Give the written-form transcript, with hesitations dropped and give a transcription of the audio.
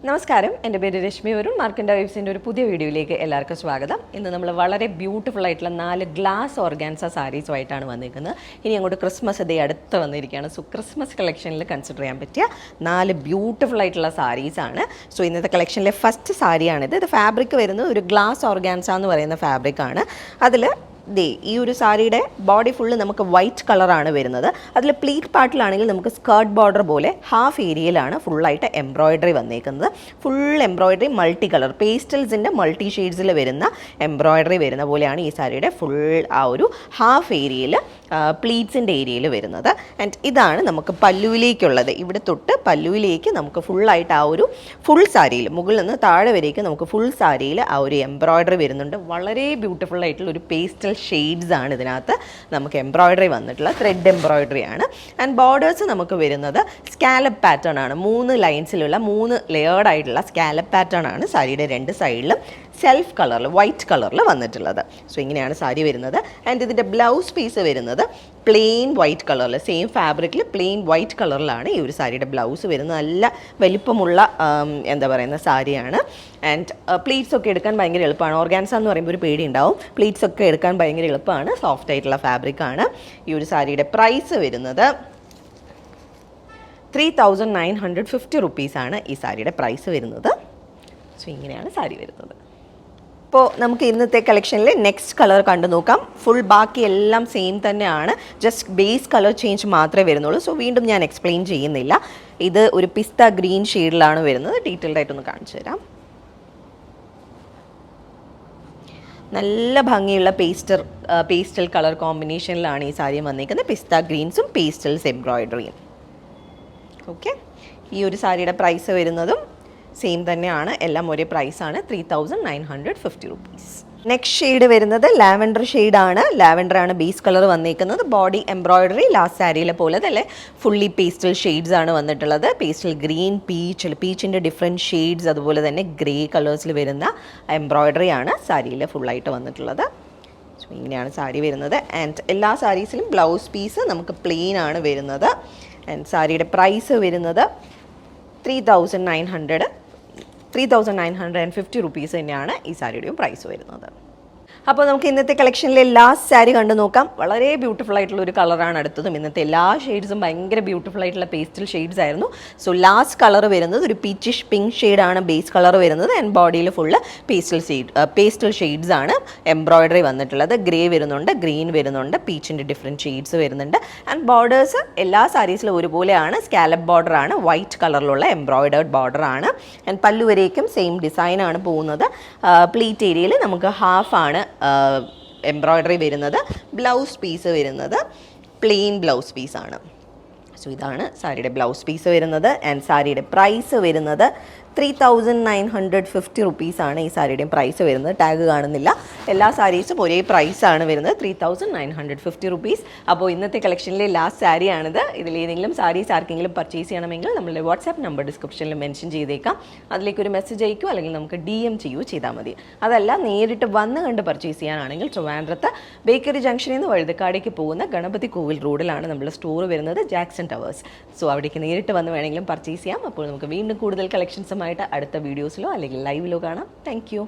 നമസ്കാരം, എൻ്റെ പേര് രശ്മി വരുൺ. മാർക്കൻഡ വൈബ്സിൻ്റെ ഒരു പുതിയ വീഡിയോയിലേക്ക് എല്ലാവർക്കും സ്വാഗതം. ഇന്ന് നമ്മൾ വളരെ ബ്യൂട്ടിഫുൾ ആയിട്ടുള്ള 4 ഗ്ലാസ് ഓർഗാൻസ സാരീസുമായിട്ടാണ് വന്നിരിക്കുന്നത്. ഇനി അങ്ങോട്ട് ക്രിസ്മസ് ഡേ അടുത്ത് വന്നിരിക്കുകയാണ്. സോ ക്രിസ്മസ് കളക്ഷനിൽ കൺസിഡർ ചെയ്യാൻ പറ്റിയ 4 ബ്യൂട്ടിഫുൾ ആയിട്ടുള്ള സാരീസാണ്. സോ ഇന്നത്തെ കളക്ഷനിലെ ഫസ്റ്റ് സാരിയാണിത്. ഇത് ഫാബ്രിക് വരുന്നത് ഒരു ഗ്ലാസ് ഓർഗാൻസ എന്ന് പറയുന്ന ഫാബ്രിക്കാണ്. അതിൽ ഈ ഒരു സാരിയുടെ ബോഡി ഫുള്ള് നമുക്ക് വൈറ്റ് കളറാണ് വരുന്നത്. അതിൽ പ്ലീറ്റ് പാർട്ടിലാണെങ്കിൽ നമുക്ക് സ്കേർട്ട് ബോർഡർ പോലെ ഹാഫ് ഏരിയയിലാണ് ഫുള്ളായിട്ട് എംബ്രോയിഡറി വന്നേക്കുന്നത്. ഫുൾ എംബ്രോയിഡറി മൾട്ടി കളർ പേസ്റ്റൽസിൻ്റെ മൾട്ടി ഷെയ്ഡ്സിൽ വരുന്ന എംബ്രോയിഡറി വരുന്ന പോലെയാണ് ഈ സാരിയുടെ ഫുൾ ആ ഒരു ഹാഫ് ഏരിയയിൽ പ്ലീറ്റ്സിൻ്റെ ഏരിയയിൽ വരുന്നത്. ആൻഡ് ഇതാണ് നമുക്ക് പല്ലുവിലേക്കുള്ളത്. ഇവിടെ തൊട്ട് പല്ലുവിലേക്ക് നമുക്ക് ഫുള്ളായിട്ട് ആ ഒരു ഫുൾ സാരിയിൽ മുകളിൽ നിന്ന് താഴെ വരേക്ക് നമുക്ക് ഫുൾ സാരിയിൽ ആ ഒരു എംബ്രോയിഡറി വരുന്നുണ്ട്. വളരെ ബ്യൂട്ടിഫുൾ ആയിട്ടുള്ള ഒരു പേസ്റ്റൽ ഷെയ്ഡ്സ് ആണ് ഇതിനകത്ത് നമുക്ക് എംബ്രോയിഡറി വന്നിട്ടുള്ള ത്രെഡ് എംബ്രോയിഡറി ആണ്. ആൻഡ് ബോർഡേഴ്സ് നമുക്ക് വരുന്നത് സ്കാലപ്പ് പാറ്റേൺ ആണ്. 3 ലൈൻസിലുള്ള 3 ലെയേർഡ് ആയിട്ടുള്ള സ്കാലപ്പ് പാറ്റേൺ ആണ് സാരിയുടെ 2 സൈഡിലും സെൽഫ് കളറിൽ വൈറ്റ് കളറിൽ വന്നിട്ടുള്ളത്. സോ ഇങ്ങനെയാണ് സാരി വരുന്നത്. ആൻഡ് ഇതിൻ്റെ ബ്ലൗസ് പീസ് വരുന്നത് പ്ലെയിൻ വൈറ്റ് കളറിൽ, സെയിം ഫാബ്രിക്കിൽ പ്ലെയിൻ വൈറ്റ് കളറിലാണ് ഈ ഒരു സാരിയുടെ ബ്ലൗസ് വരുന്നത്. നല്ല വലിപ്പമുള്ള എന്താ പറയുന്ന സാരിയാണ്. ആൻഡ് പ്ലീറ്റ്സ് ഒക്കെ എടുക്കാൻ ഭയങ്കര എളുപ്പമാണ്. ഓർഗാൻസ എന്ന് പറയുമ്പോൾ ഒരു പേടി ഉണ്ടാവും. പ്ലീറ്റ്സ് ഒക്കെ എടുക്കാൻ ഭയങ്കര എളുപ്പമാണ്. സോഫ്റ്റ് ആയിട്ടുള്ള ഫാബ്രിക്കാണ്. ഈ ഒരു സാരിയുടെ പ്രൈസ് വരുന്നത് 3950 റുപ്പീസാണ് ഈ സാരിയുടെ പ്രൈസ് വരുന്നത്. സോ ഇങ്ങനെയാണ് സാരി വരുന്നത്. അപ്പോൾ നമുക്ക് ഇന്നത്തെ കളക്ഷനിൽ നെക്സ്റ്റ് കളർ കണ്ടു നോക്കാം. ഫുൾ ബാക്കി എല്ലാം സെയിം തന്നെയാണ്, ജസ്റ്റ് ബേസ് കളർ ചേഞ്ച് മാത്രമേ വരുന്നുള്ളൂ. സോ വീണ്ടും ഞാൻ എക്സ്പ്ലെയിൻ ചെയ്യുന്നില്ല. ഇത് ഒരു പിസ്ത ഗ്രീൻ ഷെയ്ഡിലാണ് വരുന്നത്. ഡീറ്റെയിൽഡ് ആയിട്ടൊന്ന് കാണിച്ചു തരാം. നല്ല ഭംഗിയുള്ള പേസ്റ്റൽ കളർ കോമ്പിനേഷനിലാണ് ഈ സാരി വന്നിരിക്കുന്നത്. പിസ്ത ഗ്രീൻസും പേസ്റ്റൽസ് എംബ്രോയിഡറിയും. ഓക്കെ, ഈ ഒരു സാരിയുടെ പ്രൈസ് വരുന്നതും സെയിം തന്നെയാണ്. എല്ലാം ഒരേ പ്രൈസാണ്, 3950 റുപ്പീസ്. നെക്സ്റ്റ് ഷെയ്ഡ് വരുന്നത് ലാവൻഡർ ഷെയ്ഡാണ്. ലാവൻഡറാണ് ബേസ് കളർ വന്നിരിക്കുന്നത്. ബോഡി എംബ്രോയിഡറി ലാസ്റ്റ് സാരിയിലെ പോലെ തന്നെ ഫുള്ളി പേസ്റ്റൽ ഷെയ്ഡ്സ് ആണ് വന്നിട്ടുള്ളത്. പേസ്റ്റൽ ഗ്രീൻ, പീച്ചിൻ്റെ ഡിഫറെൻറ്റ് ഷെയ്ഡ്സ്, അതുപോലെ തന്നെ ഗ്രേ കളേഴ്സിൽ വരുന്ന എംബ്രോയിഡറി ആണ് സാരിയിൽ ഫുള്ളായിട്ട് വന്നിട്ടുള്ളത്. സോ ഇങ്ങനെയാണ് സാരി വരുന്നത്. ആൻഡ് എല്ലാ സാരീസിലും ബ്ലൗസ് പീസ് നമുക്ക് പ്ലെയിൻ ആണ് വരുന്നത്. ആൻഡ് സാരിയുടെ പ്രൈസ് വരുന്നത് 3950 റുപ്പീസ് തന്നെയാണ് ഈ സാരിയുടെയും പ്രൈസ് വരുന്നത്. അപ്പോൾ നമുക്ക് ഇന്നത്തെ കളക്ഷനിലെ ലാസ്റ്റ് സാരി കണ്ടു നോക്കാം. വളരെ ബ്യൂട്ടിഫുൾ ആയിട്ടുള്ള ഒരു കളറാണ് അടുത്തതും. ഇന്നത്തെ എല്ലാ ഷെയ്ഡ്സും ഭയങ്കര ബ്യൂട്ടിഫുൾ ആയിട്ടുള്ള പേസ്റ്റൽ ഷെയ്ഡ്സ് ആയിരുന്നു. സോ ലാസ്റ്റ് കളർ വരുന്നത് ഒരു പീച്ചിഷ് പിങ്ക് ഷെയ്ഡാണ് ബേസ് കളർ വരുന്നത്. ആൻഡ് ബോഡിയിൽ ഫുള്ള് പേസ്റ്റൽ ഷെയ്ഡ്സ് ആണ് എംബ്രോയിഡറി വന്നിട്ടുള്ളത്. ഗ്രേ വരുന്നുണ്ട്, ഗ്രീൻ വരുന്നുണ്ട്, പീച്ചിൻ്റെ ഡിഫറെൻറ്റ് ഷെയ്ഡ്സ് വരുന്നുണ്ട്. ആൻഡ് ബോർഡേഴ്സ് എല്ലാ സാരീസിലും ഒരുപോലെയാണ്. സ്കാലപ്പ് ബോർഡറാണ്, വൈറ്റ് കളറിലുള്ള എംബ്രോയിഡേർഡ് ബോർഡറാണ്. ആൻഡ് പല്ലുവരേക്കും സെയിം ഡിസൈനാണ് പോകുന്നത്. പ്ലീറ്റ് ഏരിയയിൽ നമുക്ക് ഹാഫാണ് എംബ്രോയിഡറി വരുന്നത്. ബ്ലൗസ് പീസ് വരുന്നത് പ്ലെയിൻ ബ്ലൗസ് പീസാണ്. സോ ഇതാണ് സാരിയുടെ ബ്ലൗസ് പീസ് വരുന്നത്. ആൻഡ് സാരിയുടെ പ്രൈസ് വരുന്നത് 3950 റുപ്പീസാണ് ഈ സാരിയുടെയും പ്രൈസ് വരുന്നത്. ടാഗ് കാണുന്നില്ല. എല്ലാ സാരീസും ഒരേ പ്രൈസാണ് വരുന്നത്, 3950 റുപ്പീസ്. അപ്പോൾ ഇന്നത്തെ കളക്ഷനിലെ ലാസ്റ്റ് സാരിയാണിത്. ഇതിലേതെങ്കിലും സാരീസ് ആർക്കെങ്കിലും പർച്ചേസ് ചെയ്യണമെങ്കിൽ നമ്മളുടെ വാട്സാപ്പ് നമ്പർ ഡിസ്ക്രിപ്ഷനിൽ മെൻഷൻ ചെയ്തേക്കാം. അതിലേക്കൊരു മെസ്സേജ് അയക്കുകയോ അല്ലെങ്കിൽ നമുക്ക് DM ചെയ്യുകയോ ചെയ്താൽ മതി. അതല്ല നേരിട്ട് വന്ന് കണ്ട് പർച്ചേസ് ചെയ്യാനാണെങ്കിൽ ട്രിവാൻഡ്രത്ത് ബേക്കറി ജംഗ്ഷനിൽ നിന്ന് വഴുതക്കാടേക്ക് പോകുന്ന ഗണപതി കോവിൽ റോഡിലാണ് നമ്മുടെ സ്റ്റോർ വരുന്നത്, ജാക്സൺ ടവേഴ്സ്. സോ അവിടേക്ക് നേരിട്ട് വന്ന് വേണമെങ്കിലും പർച്ചേസ് ചെയ്യാം. അപ്പോൾ നമുക്ക് വീണ്ടും കൂടുതൽ കളക്ഷൻസുമായി അടുത്ത വീഡിയോസിലോ അല്ലെങ്കിൽ ലൈവിലോ കാണാം. Thank you.